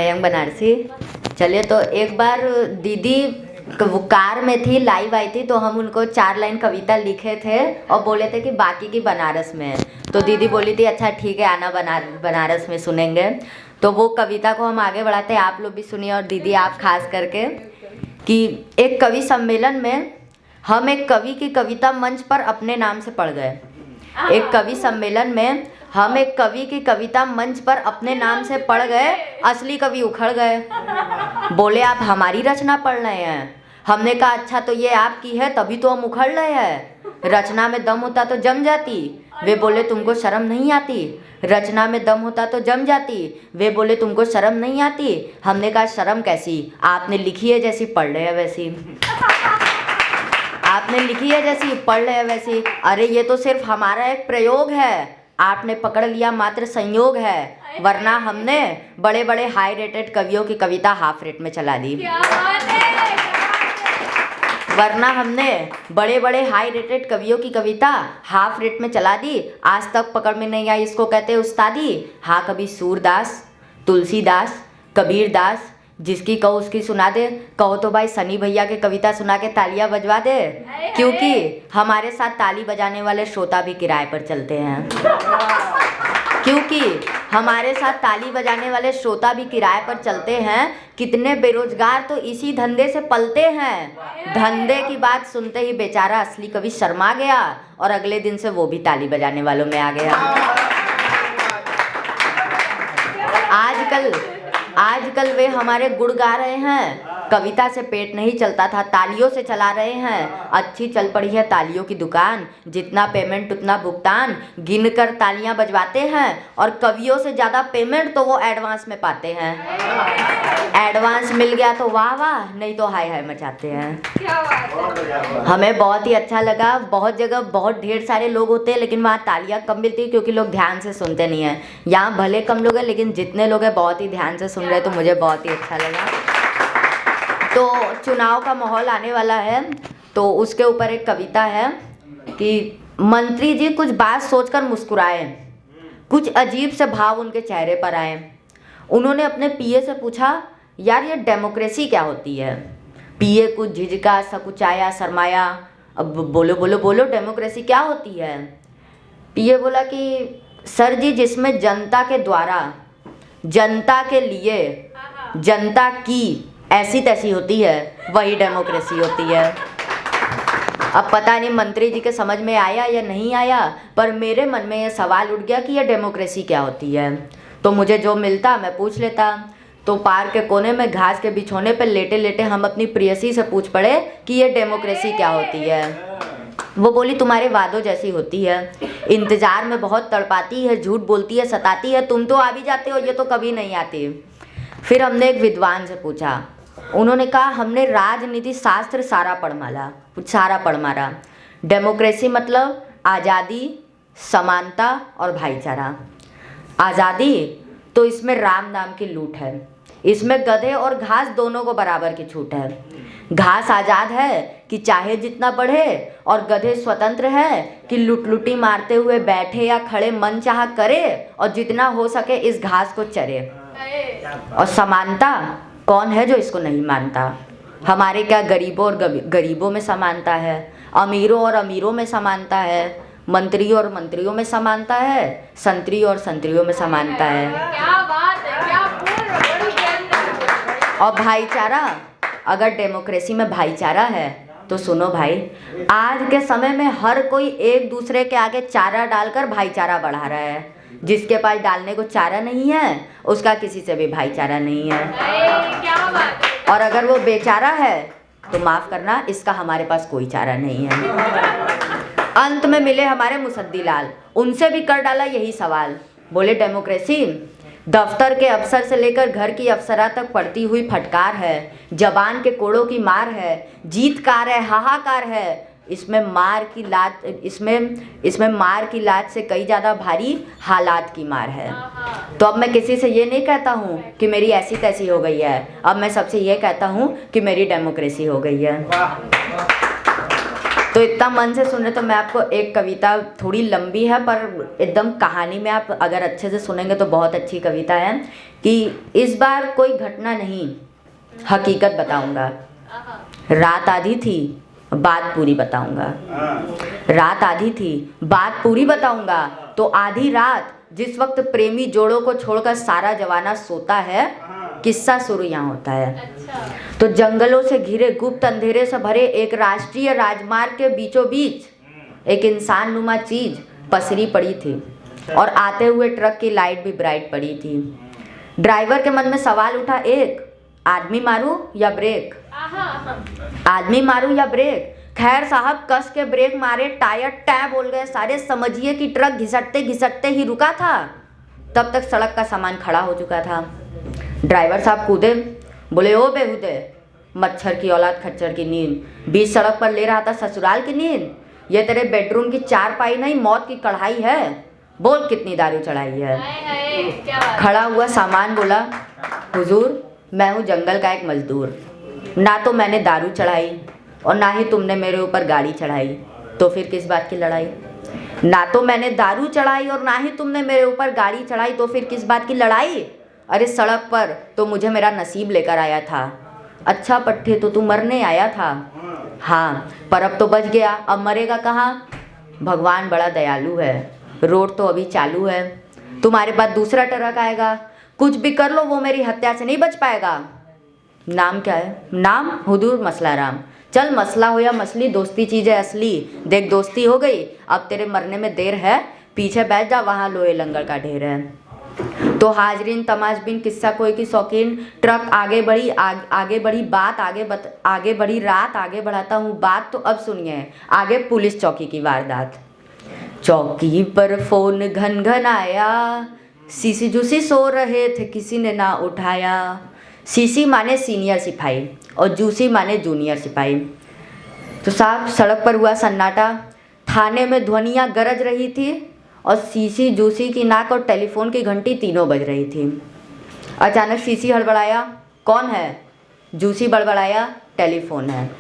Young Banarasi. चलिए, तो एक बार दीदी वो कार में थी, लाइव आई थी, तो हम उनको 4 लाइन कविता लिखे थे और बोले थे कि बाकी की बनारस में। तो दीदी बोली थी अच्छा ठीक है, आना बनारस में सुनेंगे। तो वो कविता को हम आगे बढ़ाते हैं, आप लोग भी सुनिए और दीदी आप खास करके, कि एक कवि सम्मेलन में हम एक कवि की कविता मंच पर अपने नाम से पढ़ गए। एक कवि सम्मेलन में हम एक कवि की कविता मंच पर अपने नाम से पढ़ गए, असली कवि उखड़ गए, बोले आप हमारी रचना पढ़ रहे हैं। हमने कहा अच्छा तो ये आपकी है तभी तो हम उखड़ रहे हैं, रचना में दम होता तो जम जाती। वे बोले तुमको शर्म नहीं आती, रचना में दम होता तो जम जाती। वे बोले तुमको शर्म नहीं आती। हमने कहा शर्म कैसी, आपने लिखी है जैसी पढ़ रहे हैं वैसी, आपने लिखी है जैसी पढ़ रहे हैं वैसी। अरे ये तो सिर्फ हमारा एक प्रयोग है, आपने पकड़ लिया मात्र संयोग है, वरना हमने बड़े बड़े हाई रेटेड कवियों की कविता हाफ रेट में चला दी। वरना हमने बड़े बड़े हाई रेटेड कवियों की कविता हाफ रेट में चला दी, आज तक पकड़ में नहीं आई, इसको कहते उस्तादी। हाँ, कभी सूरदास, तुलसीदास, कबीरदास, जिसकी कहो उसकी सुना दे। कहो तो भाई सनी भैया के कविता सुना के तालियां बजवा दे, क्योंकि हमारे साथ ताली बजाने वाले श्रोता भी किराए पर चलते हैं, क्योंकि हमारे साथ ताली बजाने वाले श्रोता भी किराए पर चलते हैं। कितने बेरोजगार तो इसी धंधे से पलते हैं। धंधे की बात सुनते ही बेचारा असली कवि शर्मा गया और अगले दिन से वो भी ताली बजाने वालों में आ गया। आजकल वे हमारे गुण गा रहे हैं। कविता से पेट नहीं चलता था, तालियों से चला रहे हैं। अच्छी चल पड़ी है तालियों की दुकान, जितना पेमेंट उतना भुगतान, गिनकर तालियां बजवाते हैं। और कवियों से ज़्यादा पेमेंट तो वो एडवांस में पाते हैं। एडवांस मिल गया तो वाह वाह, नहीं तो हाय हाय मचाते हैं। हमें बहुत ही अच्छा लगा। बहुत जगह बहुत ढेर सारे लोग होते हैं, लेकिन वहाँ तालियां कम मिलती है क्योंकि लोग ध्यान से सुनते नहीं हैं। यहाँ भले कम लोग हैं, लेकिन जितने लोग हैं बहुत ही ध्यान से सुन रहे हैं, तो मुझे बहुत ही अच्छा लगा। तो चुनाव का माहौल आने वाला है, तो उसके ऊपर एक कविता है कि मंत्री जी कुछ बात सोचकर मुस्कुराए, कुछ अजीब से भाव उनके चेहरे पर आए। उन्होंने अपने पीए से पूछा यार ये डेमोक्रेसी क्या होती है। पीए कुछ झिझका, सकुचाया, शर्माया। अब बोलो बोलो बोलो, डेमोक्रेसी क्या होती है। पीए बोला कि सर जी, जिसमें जनता के द्वारा, जनता के लिए, जनता की ऐसी तैसी होती है, वही डेमोक्रेसी होती है। अब पता नहीं मंत्री जी के समझ में आया या नहीं आया, पर मेरे मन में ये सवाल उठ गया कि ये डेमोक्रेसी क्या होती है। तो मुझे जो मिलता मैं पूछ लेता। तो पार्क के कोने में घास के बिछोने पर लेटे लेटे हम अपनी प्रेयसी से पूछ पड़े कि ये डेमोक्रेसी क्या होती है। वो बोली तुम्हारे वादों जैसी होती है, इंतजार में बहुत तड़पाती है, झूठ बोलती है, सताती है। तुम तो आ भी जाते हो, ये तो कभी नहीं आती। फिर हमने एक विद्वान से पूछा, उन्होंने कहा हमने राजनीति शास्त्र सारा पढ़ मारा। डेमोक्रेसी मतलब आज़ादी, समानता और भाईचारा। आज़ादी तो इसमें राम नाम की लूट है, इसमें गधे और घास दोनों को बराबर की छूट है। घास आज़ाद है कि चाहे जितना बढ़े, और गधे स्वतंत्र है कि लुटलुटी मारते हुए बैठे या खड़े मन चाह करे और जितना हो सके इस घास को चरे। और समानता कौन है जो इसको नहीं मानता। हमारे क्या गरीबों और गरीबों में समानता है, अमीरों और अमीरों में समानता है, मंत्रियों और मंत्रियों में समानता है, संतरी और संतरियों में समानता है। क्या बात है, क्या और भाईचारा, अगर डेमोक्रेसी में भाईचारा है तो सुनो भाई, आज के समय में हर कोई एक दूसरे के आगे चारा डालकर भाईचारा बढ़ा रहा है। जिसके पास डालने को चारा नहीं है उसका किसी से भी भाईचारा नहीं है। क्या बात है। और अगर वो बेचारा है तो माफ़ करना, इसका हमारे पास कोई चारा नहीं है। अंत में मिले हमारे मुसद्दी लाल, उनसे भी कर डाला यही सवाल। बोले डेमोक्रेसी दफ्तर के अफसर से लेकर घर की अफसरा तक पड़ती हुई फटकार है, जबान के कोड़ों की मार है, जीतकार है, हाहाकार है। इसमें मार की लात से कई ज़्यादा भारी हालात की मार है। तो अब मैं किसी से ये नहीं कहता हूँ कि मेरी ऐसी तैसी हो गई है, अब मैं सबसे ये कहता हूँ कि मेरी डेमोक्रेसी हो गई है। तो इतना मन से सुन रहे तो मैं आपको एक कविता, थोड़ी लंबी है पर एकदम कहानी में आप अगर अच्छे से सुनेंगे तो बहुत अच्छी कविता है कि इस बार कोई घटना नहीं, हकीकत बताऊंगा। रात आधी थी, बात पूरी बताऊंगा। रात आधी थी, बात पूरी बताऊंगा। तो आधी रात जिस वक्त प्रेमी जोड़ों को छोड़कर सारा जवाना सोता है, किस्सा शुरू यहाँ होता है। तो जंगलों से घिरे गुप्त अंधेरे से भरे एक राष्ट्रीय राजमार्ग के बीचों बीच एक इंसान नुमा चीज पसरी पड़ी थी और आते हुए ट्रक की लाइट भी ब्राइट पड़ी थी। ड्राइवर के मन में सवाल उठा, एक आदमी मारूं या ब्रेक, आदमी मारूं या ब्रेक। खैर साहब कस के ब्रेक मारे, टायर टै बोल गए सारे। समझिए कि ट्रक घिसटते घिसटते ही रुका था। तब तक सड़क का सामान खड़ा हो चुका था। ड्राइवर साहब कूदे, बोले ओ बेहुदे, मच्छर की औलाद खच्चर की नींद, बीच सड़क पर ले रहा था ससुराल की नींद। ये तेरे बेडरूम की चारपाई नहीं, मौत की कढ़ाई है। बोल कितनी दारू चढ़ाई है। खड़ा हुआ सामान बोला, हुजूर मैं हूँ जंगल का एक मजदूर, ना तो मैंने दारू चढ़ाई और ना ही तुमने मेरे ऊपर गाड़ी चढ़ाई, तो फिर किस बात की लड़ाई। ना तो मैंने दारू चढ़ाई और ना ही तुमने मेरे ऊपर गाड़ी चढ़ाई, तो फिर किस बात की लड़ाई। अरे सड़क पर तो मुझे मेरा नसीब लेकर आया था। अच्छा पट्टे तो तू मरने आया था। हाँ पर अब तो बच गया, अब मरेगा कहाँ। भगवान बड़ा दयालु है, रोड तो अभी चालू है। तुम्हारे पास दूसरा ट्रक आएगा, कुछ भी कर लो वो मेरी हत्या से नहीं बच पाएगा। नाम क्या है। नाम हुजूर मसला राम। चल मसला हो या मछली, दोस्ती चीज़ है असली। देख दोस्ती हो गई, अब तेरे मरने में देर है, पीछे बैठ जा वहाँ लोहे लंगर का ढेर है। तो हाजरीन तमाशबीन किस्सा कोई की शौकीन, ट्रक आगे बढ़ी आगे बढ़ी बात आगे बढ़ी रात, आगे बढ़ाता हूँ बात। तो अब सुनिए आगे पुलिस चौकी की वारदात। चौकी पर फोन घन घन आया, सीसी जूसी सो रहे थे किसी ने ना उठाया। सीसी माने सीनियर सिपाही और जूसी माने जूनियर सिपाही। तो साहब सड़क पर हुआ सन्नाटा, थाने में ध्वनियाँ गरज रही थी और सीसी जूसी की नाक और टेलीफोन की घंटी तीनों बज रही थी। अचानक सीसी हड़बड़ाया, कौन है। जूसी बड़बड़ाया, टेलीफोन है।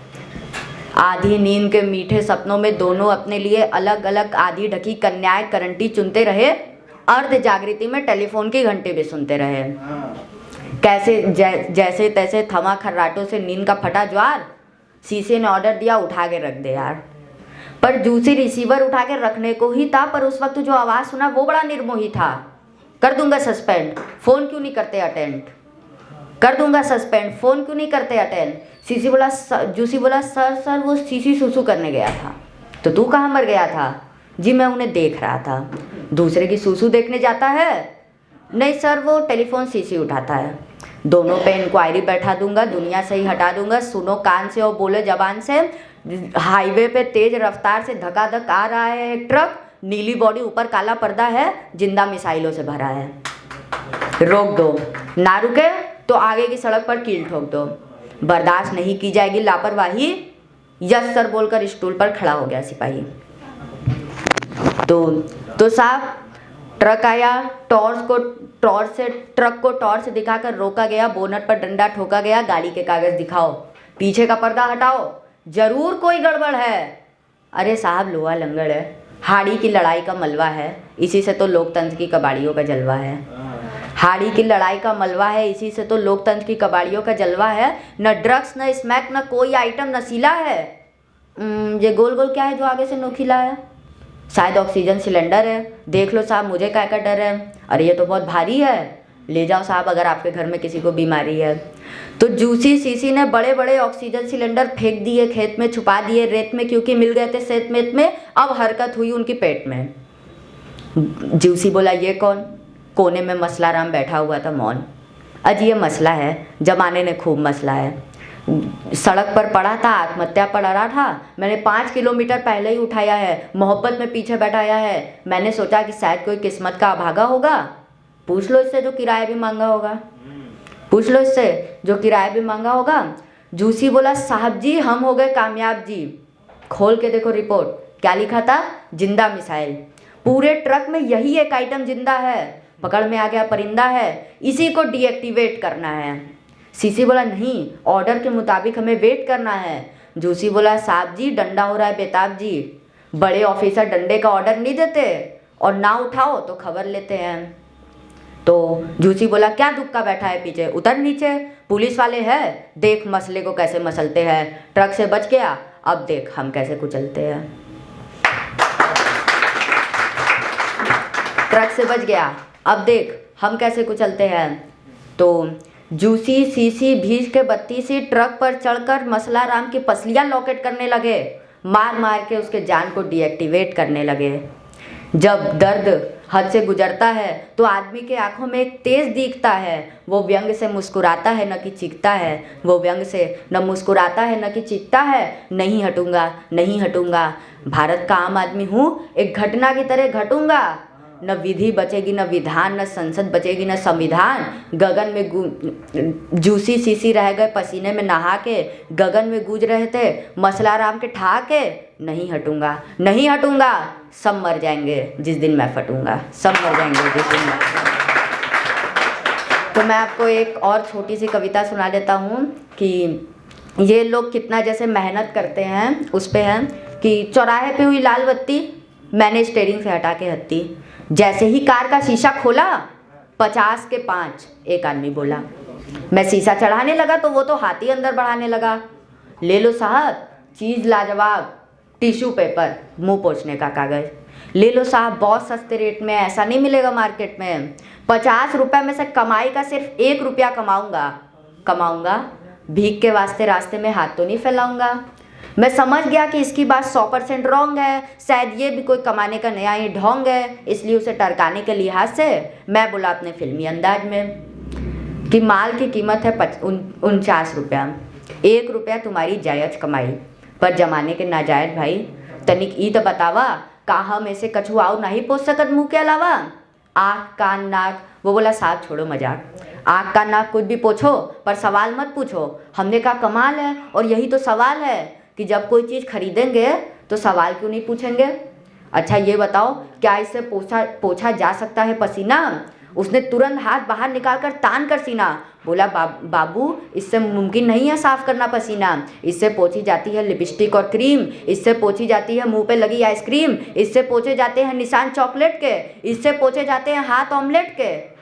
आधी नींद के मीठे सपनों में दोनों अपने लिए अलग अलग आधी ढकी कन्याएं करंटी चुनते रहे। अर्ध जागृति में टेलीफोन की घंटी भी सुनते रहे। कैसे जैसे तैसे थमा खर्राटों से नींद का फटा ज्वार। सीसी ने ऑर्डर दिया, उठा के रख दे यार। पर जूसी रिसीवर उठा के रखने को ही था, पर उस वक्त जो आवाज़ सुना वो बड़ा निर्मोही था। कर दूंगा सस्पेंड, फ़ोन क्यों नहीं करते अटेंड। कर दूंगा सस्पेंड, फ़ोन क्यों नहीं करते अटेंड। जूसी बोला सर वो सीसी सुसु करने गया था। तो तू कहाँ मर गया था। जी मैं उन्हें देख रहा था। दूसरे की सुसु देखने जाता है। नहीं सर वो टेलीफोन सीसी उठाता है। दोनों पे इंक्वायरी बैठा दूंगा, दुनिया से ही हटा दूंगा। सुनो कान से और बोले जबान से। हाईवे पे तेज रफ्तार से धकाधक आ रहा है एक ट्रक, नीली बॉडी ऊपर काला पर्दा है, जिंदा मिसाइलों से भरा है। रोक दो, ना रुके तो आगे की सड़क पर कील ठोक दो। बर्दाश्त नहीं की जाएगी लापरवाही। यस सर बोलकर स्टूल पर खड़ा हो गया सिपाही। तो साहब ट्रक आया, ट्रक को टॉर्च दिखाकर रोका गया, बोनट पर डंडा ठोका गया, गाड़ी के कागज दिखाओ, पीछे का पर्दा हटाओ, जरूर कोई गड़बड़ है। अरे साहब लोहा लंगड़ है, हाड़ी की लड़ाई का मलबा है, इसी से तो लोकतंत्र की कबाड़ियों का जलवा है। हाड़ी की लड़ाई का मलबा है, इसी से तो लोकतंत्र की कबाड़ियों का जलवा है। न ड्रग्स न स्मैक न कोई आइटम नशीला है। ये गोल गोल क्या है जो आगे से नोखिला है। शायद ऑक्सीजन सिलेंडर है। देख लो साहब मुझे क्या डर है। अरे ये तो बहुत भारी है, ले जाओ साहब अगर आपके घर में किसी को बीमारी है। तो जूसी सीसी ने बड़े बड़े ऑक्सीजन सिलेंडर फेंक दिए खेत में, छुपा दिए रेत में, क्योंकि मिल गए थे सेत मेत में। अब हरकत हुई उनकी पेट में। जूसी बोला ये कौन। कोने में मसला राम बैठा हुआ था मौन। अज ये मसला है, जमाने ने खूब मसला है। सड़क पर पड़ा था, आत्महत्या पर अड़ा था, मैंने 5 किलोमीटर पहले ही उठाया है, मोहब्बत में पीछे बैठाया है। मैंने सोचा कि शायद कोई किस्मत का अभागा होगा। पूछ लो इससे जो किराया भी मांगा होगा, पूछ लो इससे जो किराया भी मांगा होगा। जूसी बोला साहब जी हम हो गए कामयाब जी। खोल के देखो रिपोर्ट, क्या लिखा था, जिंदा मिसाइल। पूरे ट्रक में यही एक आइटम जिंदा है, पकड़ में आ गया परिंदा है, इसी को डीएक्टिवेट करना है। सीसी बोला नहीं, ऑर्डर के मुताबिक हमें वेट करना है। जूसी बोला साहब जी डंडा हो रहा है बेताब जी, बड़े ऑफिसर डंडे का ऑर्डर नहीं देते और ना उठाओ तो खबर लेते हैं। तो जूसी बोला क्या दुक्का बैठा है पीछे, उतर नीचे, पुलिस वाले हैं, देख मसले को कैसे मसलते हैं, ट्रक से बच गया, अब देख हम कैसे कुचलते हैं। ट्रक से बच गया, अब देख हम कैसे कुचलते हैं। तो जूसी सीसी भीज के बत्तीसी ट्रक पर चढ़कर मसला राम की पसलियाँ लॉकेट करने लगे, मार मार के उसके जान को डीएक्टिवेट करने लगे। जब दर्द हद से गुजरता है तो आदमी के आंखों में एक तेज दिखता है, वो व्यंग से मुस्कुराता है न कि चीखता है, वो व्यंग से न मुस्कुराता है न कि चीखता है, नहीं हटूंगा नहीं हटूंगा, भारत का आम आदमी हूँ, एक घटना की तरह घटूंगा, न विधि बचेगी न विधान, न संसद बचेगी न संविधान, गगन में जूसी सीसी रह गए पसीने में नहा के, गगन में गूंज रहे थे मसला राम के ठहाके, नहीं हटूंगा नहीं हटूंगा, सब मर जाएंगे जिस दिन मैं फटूंगा, सब मर जाएंगे जिस दिन मैं तो मैं आपको एक और छोटी सी कविता सुना देता हूँ कि ये लोग कितना जैसे मेहनत करते हैं। उस पे है कि चौराहे पे हुई लाल बत्ती, मैंने स्टीयरिंग से हटा के हत्ती, जैसे ही कार का शीशा खोला 50 के 5, एक आदमी बोला, मैं शीशा चढ़ाने लगा तो वो तो हाथ ही अंदर बढ़ाने लगा, ले लो साहब चीज़ लाजवाब, टिश्यू पेपर, मुंह पोंछने का कागज़, ले लो साहब बहुत सस्ते रेट में, ऐसा नहीं मिलेगा मार्केट में, 50 रुपये में से कमाई का सिर्फ 1 रुपया कमाऊंगा, भीख के वास्ते रास्ते में हाथ तो नहीं फैलाऊंगा। मैं समझ गया कि इसकी बात 100% रॉन्ग है, शायद ये भी कोई कमाने का नया ही ढोंग है, इसलिए उसे टरकाने के लिहाज से मैं बोला अपने फिल्मी अंदाज में कि माल की कीमत है 49 रुपया, 1 रुपया तुम्हारी जायज़ कमाई, पर जमाने के नाजायज भाई, तनिक ई तो बतावा कहाँ में से कछु आओ नहीं पोस सकत मुँह के अलावा, आँख कान नाक। वो बोला साहब छोड़ो मजाक, आँख कान नाक कुछ भी पूछो पर सवाल मत पूछो। हमने कहा कमाल है, और यही तो सवाल है कि जब कोई चीज़ खरीदेंगे तो सवाल क्यों नहीं पूछेंगे। अच्छा ये बताओ क्या इससे पोछा जा सकता है पसीना। उसने तुरंत हाथ बाहर निकाल कर तान कर सीना, बोला बाबू इससे मुमकिन नहीं है साफ़ करना पसीना, इससे पोछी जाती है लिपस्टिक और क्रीम, इससे पोछी जाती है मुंह पे लगी आइसक्रीम, इससे पोछे जाते हैं निशान चॉकलेट के, इससे पोछे जाते हैं हाथ ऑमलेट के।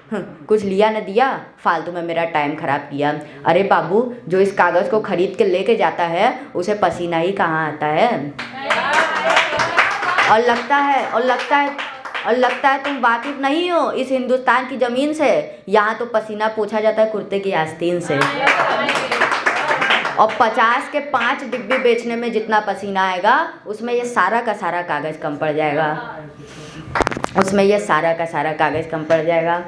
कुछ लिया न दिया, फालतू में मेरा टाइम ख़राब किया। अरे बाबू जो इस कागज़ को ख़रीद के लेके जाता है उसे पसीना ही कहाँ आता है। और लगता है तुम वाकिफ नहीं हो इस हिंदुस्तान की ज़मीन से, यहाँ तो पसीना पोछा जाता है कुर्ते की आस्तीन से। और 50 के 5 डिब्बे बेचने में जितना पसीना आएगा उसमें ये सारा का सारा कागज़ कम पड़ जाएगा, उसमें ये सारा का सारा कागज़ कम पड़ जाएगा।